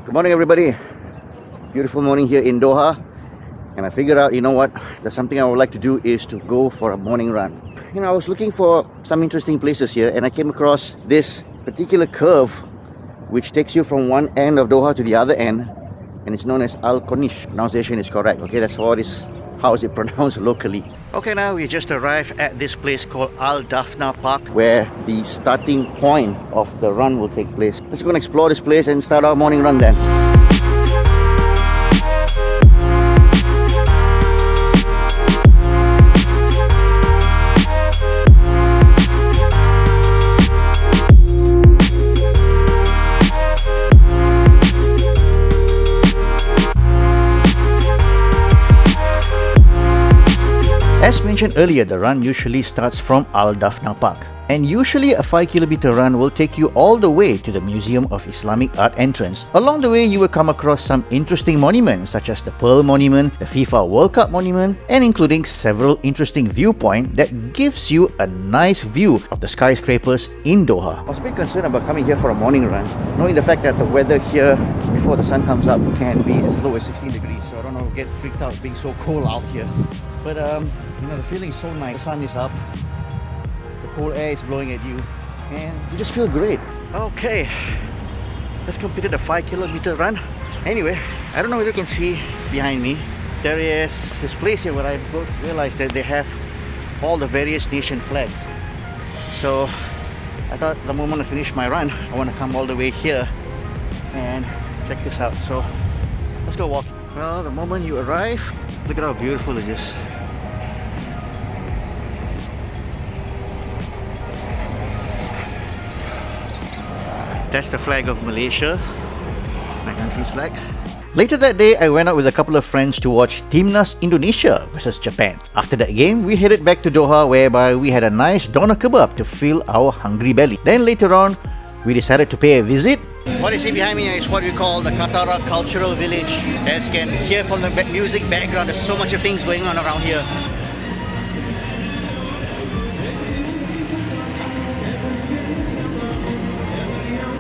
Good morning, everybody. Beautiful morning here in Doha. And I figured out, you know what, there's something I would like to do is to go for a morning run. You know, I was looking for some interesting places here and I came across this particular curve which takes you from one end of Doha to the other end, and it's known as Al Corniche. Pronunciation is correct, okay? That's how is it pronounced locally. Okay, now we just arrived at this place called Al Dafna Park, where the starting point of the run will take place. Let's go and explore this place and start our morning run then. As mentioned earlier, the run usually starts from Al Dafna Park. And usually a 5-kilometer run will take you all the way to the Museum of Islamic Art entrance. Along the way, you will come across some interesting monuments such as the Pearl Monument, the FIFA World Cup Monument, and including several interesting viewpoints that gives you a nice view of the skyscrapers in Doha. I was a bit concerned about coming here for a morning run, knowing the fact that the weather here before the sun comes up can be as low as 16 degrees. So I don't know, get freaked out being so cold out here. But you know, the feeling is so nice. The sun is up, the cold air is blowing at you, and you just feel great. Okay, let's complete a 5-kilometer run. Anyway, I don't know whether you can see behind me, there is this place here where I realized that they have all the various nation flags. So I thought the moment I finish my run, I want to come all the way here and check this out. So let's go walk. Well, the moment you arrive, look at how beautiful it is. That's the flag of Malaysia, my country's flag. Later that day, I went out with a couple of friends to watch Timnas Indonesia versus Japan. After that game, we headed back to Doha, whereby we had a nice doner kebab to fill our hungry belly. Then later on, we decided to pay a visit. What you see behind me is what we call the Katara Cultural Village. As you can hear from the music background, there's so much of things going on around here.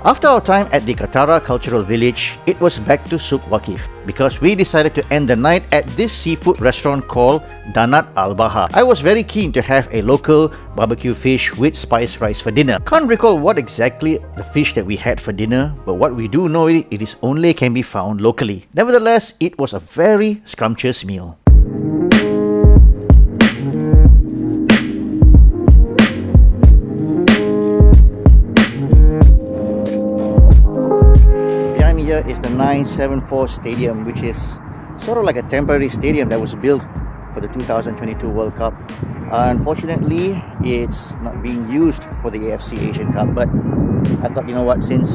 After our time at the Katara Cultural Village, it was back to Souq Waqif because we decided to end the night at this seafood restaurant called Danat Al Bahar. I was very keen to have a local barbecue fish with spiced rice for dinner. Can't recall what exactly the fish that we had for dinner, but what we do know it is only can be found locally. Nevertheless, it was a very scrumptious meal. Is the 974 Stadium, which is sort of like a temporary stadium that was built for the 2022 World Cup. Unfortunately, it's not being used for the AFC Asian Cup, but I thought, you know what, since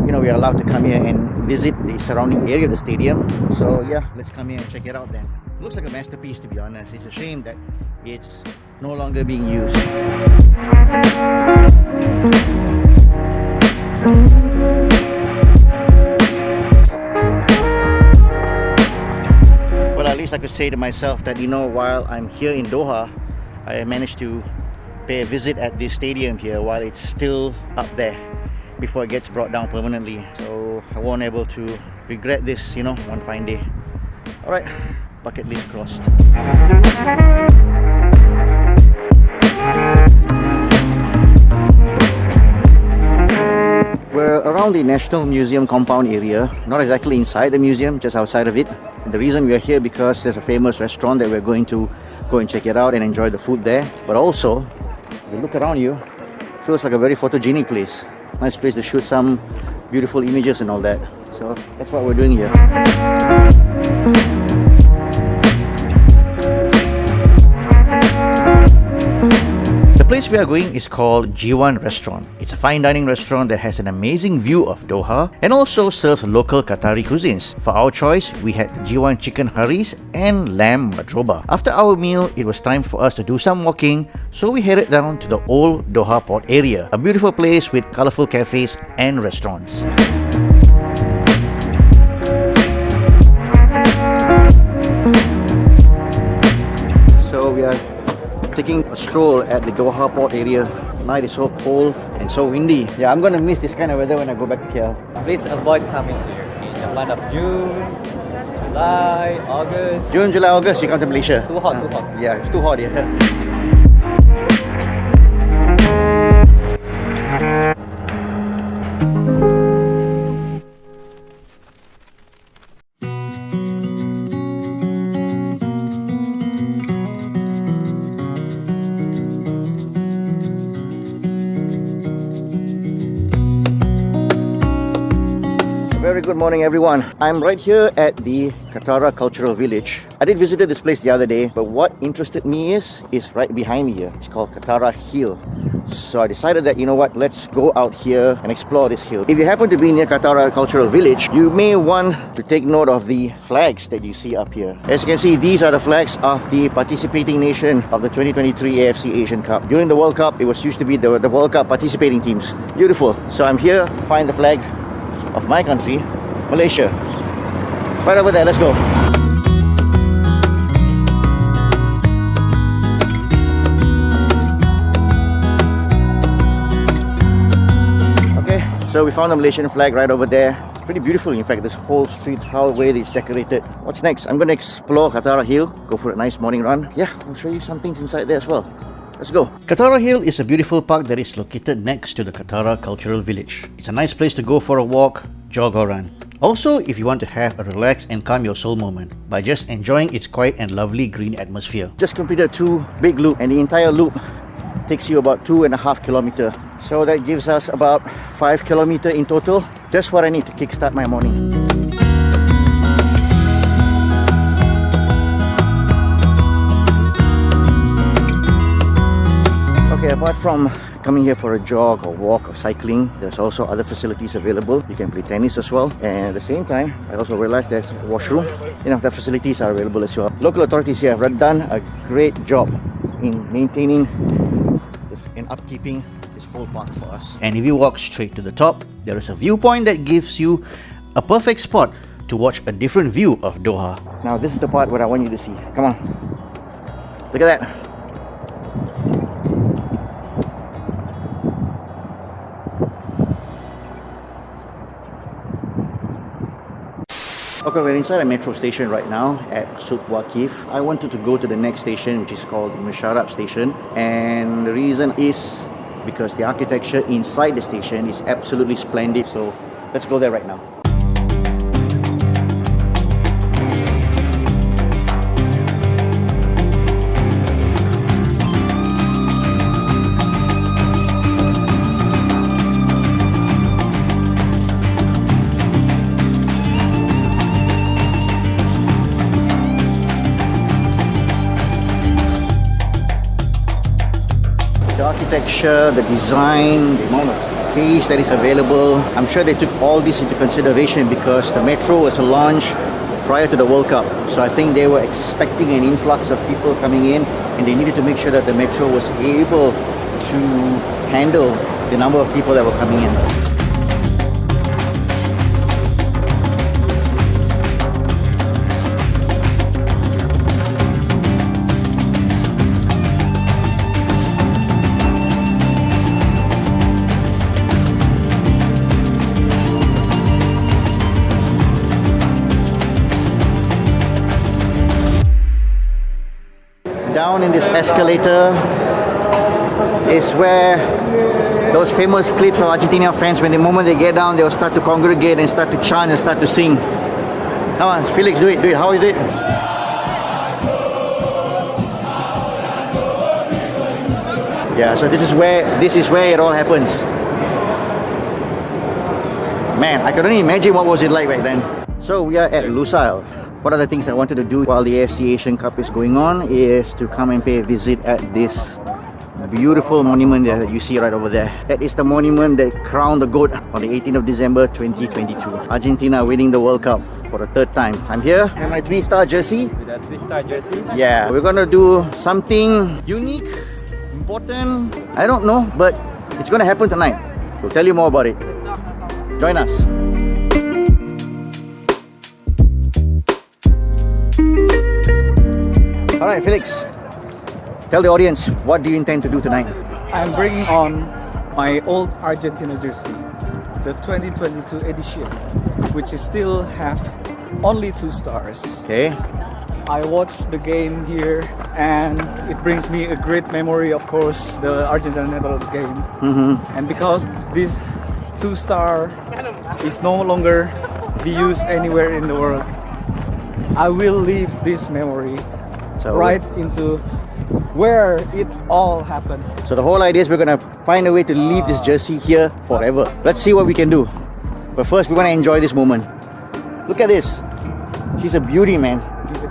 we are allowed to come here and visit the surrounding area of the stadium, so yeah, let's come here and check it out then. It looks like a masterpiece, to be honest. It's a shame that it's no longer being used. At least I could say to myself that, while I'm here in Doha, I managed to pay a visit at this stadium here while it's still up there before it gets brought down permanently. So I won't able to regret this, one fine day. Alright, bucket list crossed. We're around the National Museum compound area, not exactly inside the museum, just outside of it. The reason we are here because there's a famous restaurant that we're going to go and check it out and enjoy the food there. But also, if you look around you, it feels like a very photogenic place. Nice place to shoot some beautiful images and all that. So that's what we're doing here. The place we are going is called Jiwan Restaurant. It's a fine dining restaurant that has an amazing view of Doha and also serves local Qatari cuisines. For our choice, we had the Jiwan chicken haris and lamb madroba. After our meal, it was time for us to do some walking, so we headed down to the old Doha Port area, a beautiful place with colorful cafes and restaurants. So we are taking a stroll at the Doha Port area. Night is so cold and so windy. Yeah, I'm gonna miss this kind of weather when I go back to KL. Please avoid coming here. the month of June, July, August. June, July, August, you come to Malaysia. Too hot, too hot. Yeah, it's too hot here. Very good morning everyone. I'm right here at the Katara Cultural Village. I did visit this place the other day, but what interested me is right behind me here. It's called Katara Hill. So I decided that, you know what, let's go out here and explore this hill. If you happen to be near Katara Cultural Village, you may want to take note of the flags that you see up here. As you can see, these are the flags of the participating nation of the 2023 AFC Asian Cup. During the World Cup, it was used to be the World Cup participating teams. Beautiful. So I'm here to find the flag of my country, Malaysia. Right over there, let's go. Okay, so we found the Malaysian flag right over there. It's pretty beautiful, in fact, this whole street, how the way it's decorated. What's next? I'm gonna explore Katara Hill, go for a nice morning run. Yeah, I'll show you some things inside there as well. Let's go. Katara Hill is a beautiful park that is located next to the Katara Cultural Village. It's a nice place to go for a walk, jog or run. Also, if you want to have a relax and calm your soul moment by just enjoying its quiet and lovely green atmosphere. Just completed 2 big loops, and the entire loop takes you about 2.5 kilometers. So that gives us about 5 kilometers in total. Just what I need to kickstart my morning. Okay, apart from coming here for a jog or walk or cycling, there's also other facilities available. You can play tennis as well, and at the same time I also realized there's a washroom. You know, the facilities are available as well. Local authorities here have done a great job in maintaining and upkeeping this whole park for us. And if you walk straight to the top, there is a viewpoint that gives you a perfect spot to watch a different view of Doha. Now this is the part where I want you to see. Come on, look at that. Okay, we're inside a metro station right now at Souq Waqif. I wanted to go to the next station, which is called Msheireb station, and the reason is because the architecture inside the station is absolutely splendid. So let's go there right now. The architecture, the design, the amount of space that is available. I'm sure they took all this into consideration because the metro was launched prior to the World Cup. So I think they were expecting an influx of people coming in, and they needed to make sure that the metro was able to handle the number of people that were coming in. Down in this escalator is where those famous clips of Argentina fans, when the moment they get down, they'll start to congregate and start to chant and start to sing. Come on, Felix, do it. How is it? Yeah, so this is where it all happens. Man, I could only imagine what was it like back then. So we are at Lusail. One of the things I wanted to do while the AFC Asian Cup is going on is to come and pay a visit at this beautiful monument that you see right over there. That is the monument that crowned the GOAT on the 18th of December 2022. Argentina winning the World Cup for the 3rd time. I'm here in my 3-star jersey. With that 3-star jersey? Yeah, we're gonna do something unique, important, I don't know, but it's gonna happen tonight. We'll tell you more about it. Join us. Alright, Felix, tell the audience, what do you intend to do tonight? I'm bringing on my old Argentina jersey. the 2022 edition, which is still have only 2 stars. Okay. I watched the game here and it brings me a great memory, of course, the Argentina-Netherlands game. And because this 2-star is no longer be used anywhere in the world, I will leave this memory right into where it all happened. So the whole idea is we're gonna find a way to leave this jersey here forever. Let's see what we can do. But first, we wanna enjoy this moment. Look at this. She's a beauty, man.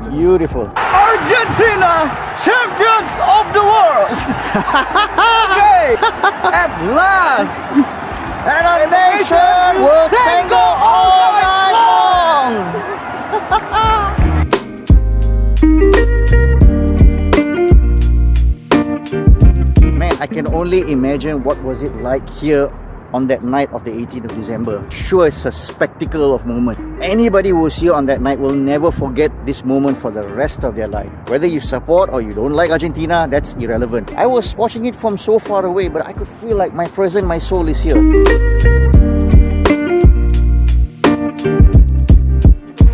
Beautiful. Argentina, champions of the world! Okay, at last! And our nation will tango all night long! Man, I can only imagine what was it like here on that night of the 18th of December. Sure, it's a spectacle of moment. Anybody who was here on that night will never forget this moment for the rest of their life. Whether you support or you don't like Argentina, that's irrelevant. I was watching it from so far away, but I could feel like my presence, my soul is here.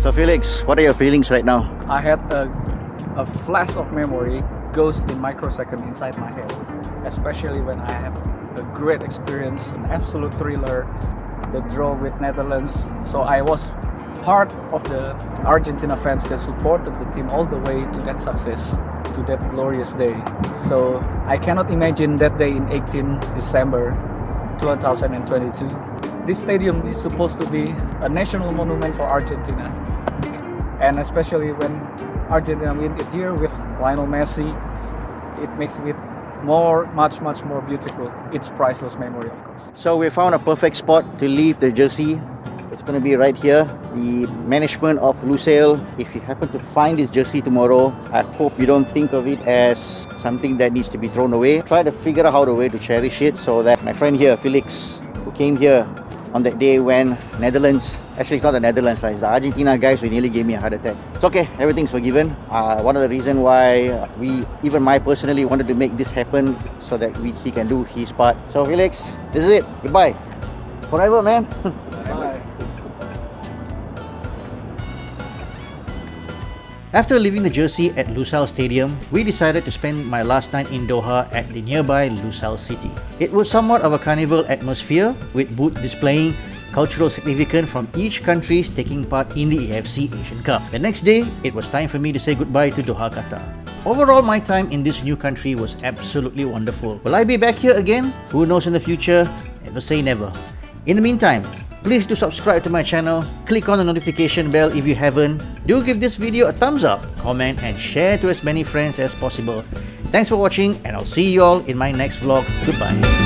So Felix, what are your feelings right now? I had a flash of memory goes in microsecond inside my head, especially when I have a great experience, an absolute thriller, the draw with Netherlands. So I was part of the Argentina fans that supported the team all the way to that success, to that glorious day. So I cannot imagine that day in 18 December 2022. This stadium is supposed to be a national monument for Argentina, and especially when Argentina win it here with Lionel Messi, it makes it much more beautiful. It's priceless memory, of course. So we found a perfect spot to leave the jersey. It's going to be right here. The management of Lusail, if you happen to find this jersey tomorrow, I hope you don't think of it as something that needs to be thrown away. Try to figure out how to way to cherish it so that my friend here, Felix, who came here on that day when Netherlands, actually it's not the Netherlands, right? It's the Argentina guys who nearly gave me a heart attack. It's okay, everything's forgiven. One of the reasons why even I personally wanted to make this happen so that he can do his part. So Felix, this is it. Goodbye. Forever, man. Bye. After leaving the jersey at Lusail Stadium, we decided to spend my last night in Doha at the nearby Lusail City. It was somewhat of a carnival atmosphere, with booths displaying cultural significance from each countries taking part in the AFC Asian Cup. The next day, it was time for me to say goodbye to Doha, Qatar. Overall, my time in this new country was absolutely wonderful. Will I be back here again? Who knows in the future? Never say never. In the meantime, please do subscribe to my channel, click on the notification bell if you haven't, do give this video a thumbs up, comment and share to as many friends as possible. Thanks for watching and I'll see you all in my next vlog. Goodbye.